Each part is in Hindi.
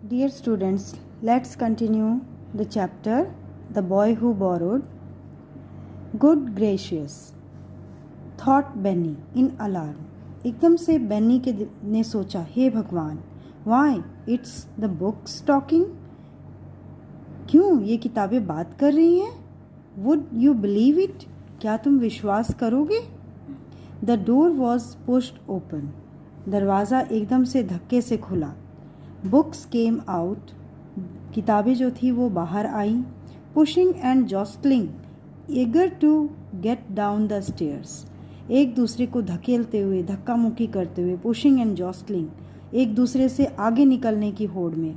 Dear students, let's continue the chapter The Boy Who Borrowed. Good gracious, thought Benny in alarm. एकदम से बेनी ने सोचा, हे भगवान, why it's the books talking? क्यों ये किताबें बात कर रही हैं? Would you believe it? क्या तुम विश्वास करोगे? The door was pushed open. दरवाज़ा एकदम से धक्के से खुला. Books came out. किताबें जो थी वो बाहर आई. Pushing and jostling, eager to get down the stairs. एक दूसरे को धकेलते हुए, धक्का मुक्की करते हुए, पुशिंग एंड जॉस्टलिंग, एक दूसरे से आगे निकलने की होड़ में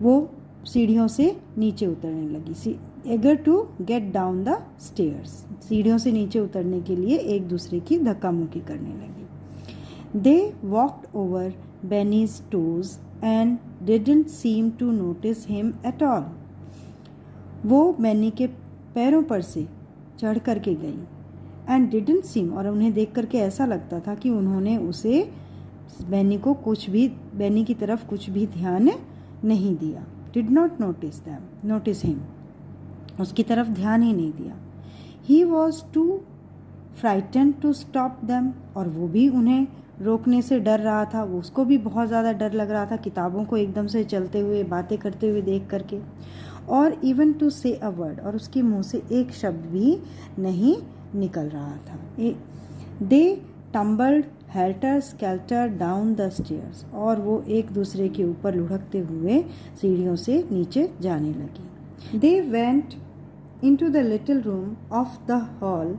वो सीढ़ियों से नीचे उतरने लगी. Eager to get down the stairs, सीढ़ियों से नीचे उतरने के लिए एक दूसरे की धक्का मुक्की करने लगी. They walked over Benny's toes and didn't seem to notice him at all. वो बेनी के पैरों पर से चढ़ कर के गई. एंड डिडंट सीम, और उन्हें देख करके ऐसा लगता था कि उन्होंने उसे बेनी की तरफ कुछ भी ध्यान नहीं दिया. डिड नॉट नोटिस हिम, उसकी तरफ ध्यान ही नहीं दिया. He was too frightened to stop them, और वो भी उन्हें रोकने से डर रहा था. उसको भी बहुत ज़्यादा डर लग रहा था किताबों को एकदम से चलते हुए, बातें करते हुए देख करके. और इवन टू से अ वर्ड, और उसके मुंह से एक शब्द भी नहीं निकल रहा था. They tumbled helter skelter down the stairs, और वो एक दूसरे के ऊपर लुढ़कते हुए सीढ़ियों से नीचे जाने लगी. They went into the little room of the hall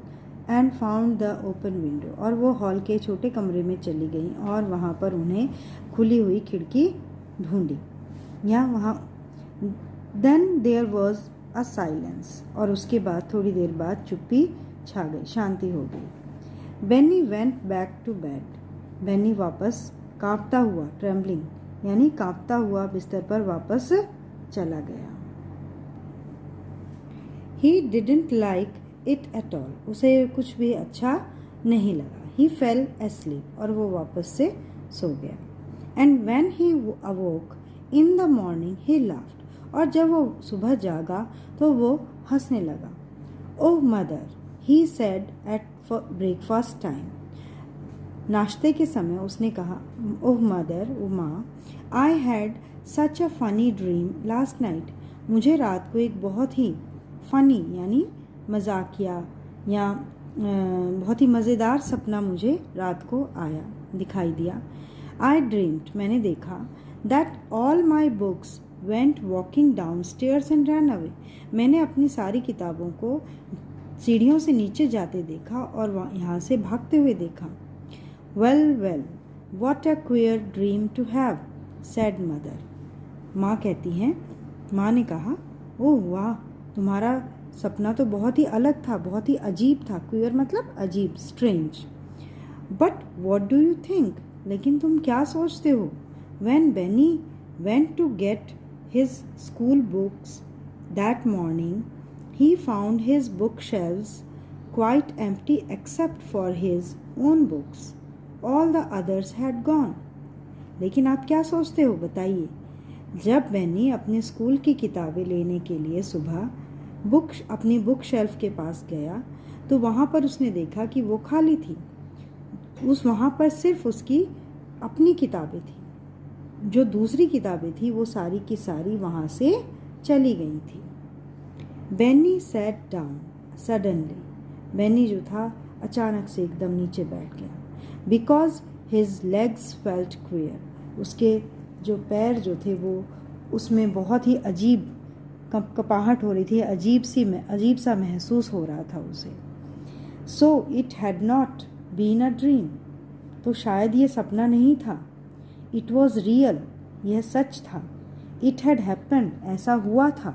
and found the open window, और वो हॉल के छोटे कमरे में चली गई और वहाँ पर उन्हें खुली हुई खिड़की ढूंढी. या वहाँ then there was a silence, और उसके बाद थोड़ी देर बाद चुप्पी छा गई, शांति हो गई. Benny went back to bed, Benny वापस कांपता हुआ, ट्रेम्बलिंग यानी कांपता हुआ बिस्तर पर वापस चला गया. He didn't like it at all, उसे कुछ भी अच्छा नहीं लगा. ही फेल एस्लीप, और वो वापस से सो गया. And when he awoke in the morning he laughed, और जब वो सुबह जागा तो वो हंसने लगा. Oh mother, he said at breakfast time, नाश्ते के समय उसने कहा, ओह मदर, ओ माँ, I had such a funny dream last night, मुझे रात को एक बहुत ही फनी यानी मजाकिया या बहुत ही मज़ेदार सपना मुझे रात को आया, दिखाई दिया. आई ड्रीम्ड, मैंने देखा, that all my books went walking down stairs and run away, मैंने अपनी सारी किताबों को सीढ़ियों से नीचे जाते देखा और यहाँ से भागते हुए देखा. Well what a queer dream to have, said mother, माँ कहती हैं, माँ ने कहा, ओह वाह, तुम्हारा सपना तो बहुत ही अलग था, बहुत ही अजीब था. क्वियर मतलब अजीब, strange. But what do you think, लेकिन तुम क्या सोचते हो? When Benny went to get his school books that morning, he found his bookshelves quite empty except for his own books. All the others had gone. लेकिन आप क्या सोचते हो, बताइए? जब बेनी अपने स्कूल की किताबें लेने के लिए सुबह अपनी बुक शेल्फ के पास गया तो वहाँ पर उसने देखा कि वो खाली थी. वहाँ पर सिर्फ उसकी अपनी किताबें थी. जो दूसरी किताबें थी वो सारी की सारी वहाँ से चली गई थी. Benny sat down suddenly, Benny जो था अचानक से एकदम नीचे बैठ गया. Because his legs felt queer, उसके जो पैर जो थे वो उसमें बहुत ही अजीब कपाहट हो रही थी, अजीब सा महसूस हो रहा था उसे. So it had not been a dream, तो शायद ये सपना नहीं था. इट वॉज रियल, यह सच था. इट हैड हैपेंड, ऐसा हुआ था.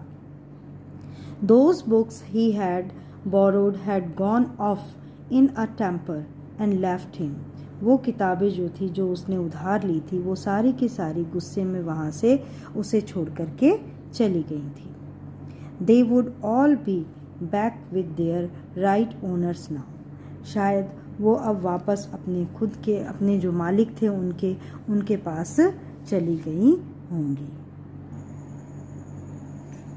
Those books he had borrowed had gone off in a temper and left him, वो किताबें जो थी जो उसने उधार ली थी वो सारी की सारी गुस्से में वहाँ से उसे छोड़ करके चली गई थी. They would all be back with their right owners now, शायद वो अब वापस अपने जो मालिक थे उनके पास चली गई होंगी।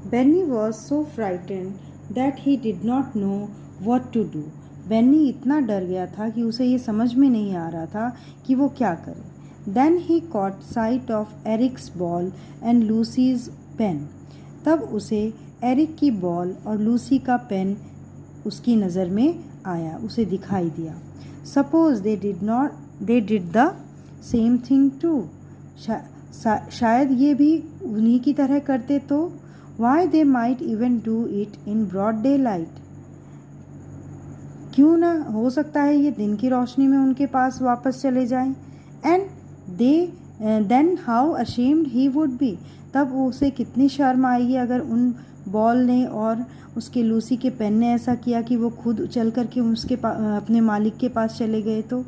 Benny was so frightened that he did not know what to do. Benny इतना डर गया था कि उसे ये समझ में नहीं आ रहा था कि वो क्या करे। Then he caught sight of Eric's ball and Lucy's pen. तब उसे एरिक की बॉल और लूसी का पेन उसकी नज़र में आया, उसे दिखाई दिया। Suppose they did the same thing too. शायद ये भी उन्हीं की तरह करते तो। Why they might even do it in broad daylight. क्यों ना, हो सकता है ये दिन की रोशनी में उनके पास वापस चले जाएं। And then how ashamed he would be. तब उसे कितनी शर्म आएगी अगर उन बॉल ने और उसके लूसी के पेन ने ऐसा किया कि वो खुद चल कर के अपने मालिक के पास चले गए तो।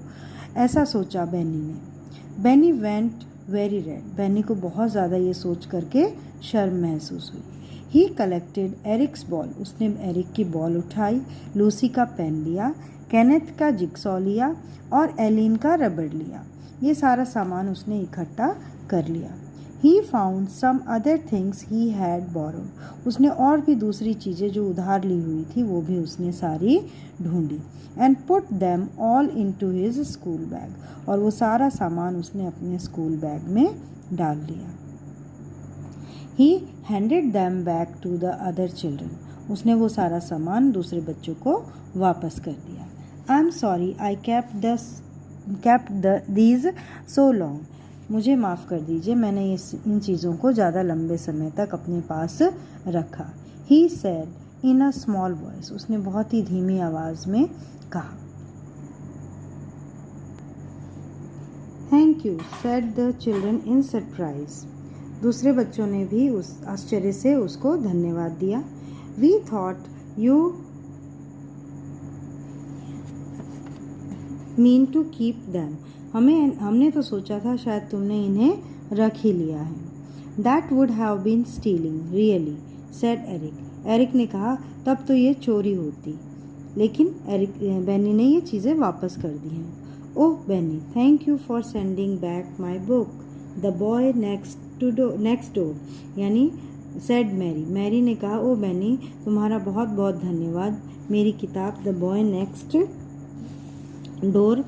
ऐसा सोचा बेनी ने। Benny went very red. Benny को बहुत ज़्यादा ये सोच करके शर्म महसूस हुई। He collected Eric's ball. उसने एरिक की बॉल उठाई, लूसी का पेन लिया, केनेथ का जिक्सॉ लिया और एलिन का रबड़ लिया। ये सारा सामान उसने इकट्ठा कर लिया। He found some other things he had borrowed. उसने और भी दूसरी चीज़ें जो उधार ली हुई थी वो भी उसने सारी ढूंढी। And put them all into his school bag. और वो सारा सामान उसने अपने स्कूल बैग में डाल लिया। He handed them back to the other children. उसने वो सारा सामान दूसरे बच्चों को वापस कर दिया। I am sorry I kept these so long। मुझे माफ़ कर दीजिए, मैंने इन चीज़ों को ज़्यादा लंबे समय तक अपने पास रखा। He said in a small voice। उसने बहुत ही धीमी आवाज़ में कहा। Thank you said the children in surprise। दूसरे बच्चों ने भी उस आश्चर्य से उसको धन्यवाद दिया। We thought you mean to keep them। हमने तो सोचा था शायद तुमने इन्हें रख ही लिया है। That would have been stealing really said Eric। Eric ने कहा तब तो ये चोरी होती। लेकिन बेनी ने ये चीज़ें वापस कर दी हैं। Oh Benny, thank you for sending back my book the boy next door. यानी सेड मैरी ने कहा ओ बेनी, तुम्हारा बहुत बहुत धन्यवाद मेरी किताब द बॉय नेक्स्ट डोर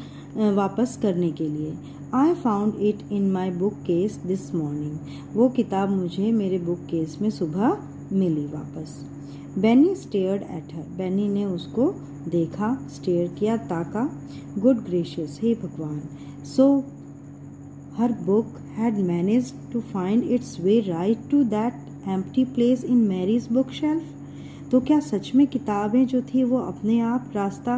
वापस करने के लिए। I found it in my book case this morning. वो किताब मुझे मेरे बुक केस में सुबह मिली वापस। Benny stared at her. Benny ने उसको देखा, स्टेयर किया, ताका। गुड ग्रेशियस, हे भगवान। So her book had managed to find its way right to that empty place in Mary's bookshelf. तो क्या सच में किताबें जो थी वो अपने आप रास्ता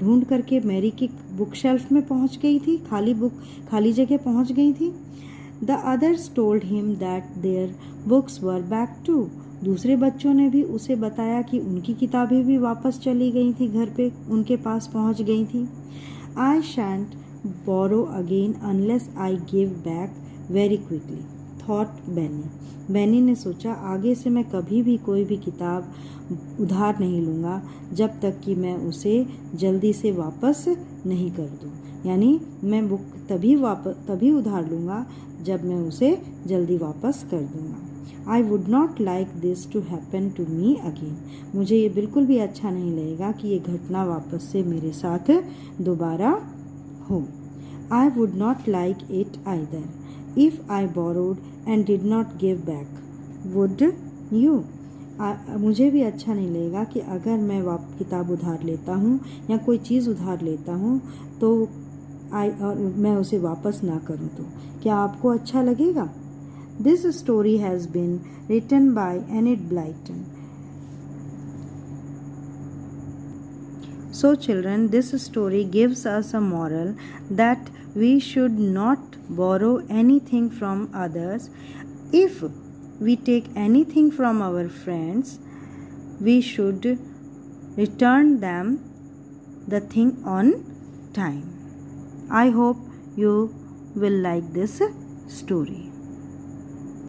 ढूंढ करके मैरी की बुक शेल्फ में पहुंच गई थी, खाली जगह पहुंच गई थी। The others told him that their books were back too. दूसरे बच्चों ने भी उसे बताया कि उनकी किताबें भी वापस चली गई थी, घर पे उनके पास पहुंच गई थी। I shan't borrow again unless I give back very quickly thought Benny. Benny ने सोचा आगे से मैं कभी भी कोई भी किताब उधार नहीं लूँगा जब तक कि मैं उसे जल्दी से वापस नहीं कर दूँ। यानी मैं बुक तभी उधार लूँगा जब मैं उसे जल्दी वापस कर दूँगा। I would not like this to happen to me again. मुझे ये बिल्कुल भी अच्छा नहीं लगेगा कि ये घटना वापस से मेरे साथ दोबारा हो। आई would not like it either if I borrowed and did not give back would you. मुझे भी अच्छा नहीं लगेगा कि अगर मैं किताब उधार लेता हूँ या कोई चीज़ उधार लेता हूँ तो और मैं उसे वापस ना करूँ तो क्या आपको अच्छा लगेगा? This story has been written by Enid Blyton. So children, this story gives us a moral that we should not borrow anything from others. If we take anything from our friends, we should return them the thing on time. I hope you will like this story.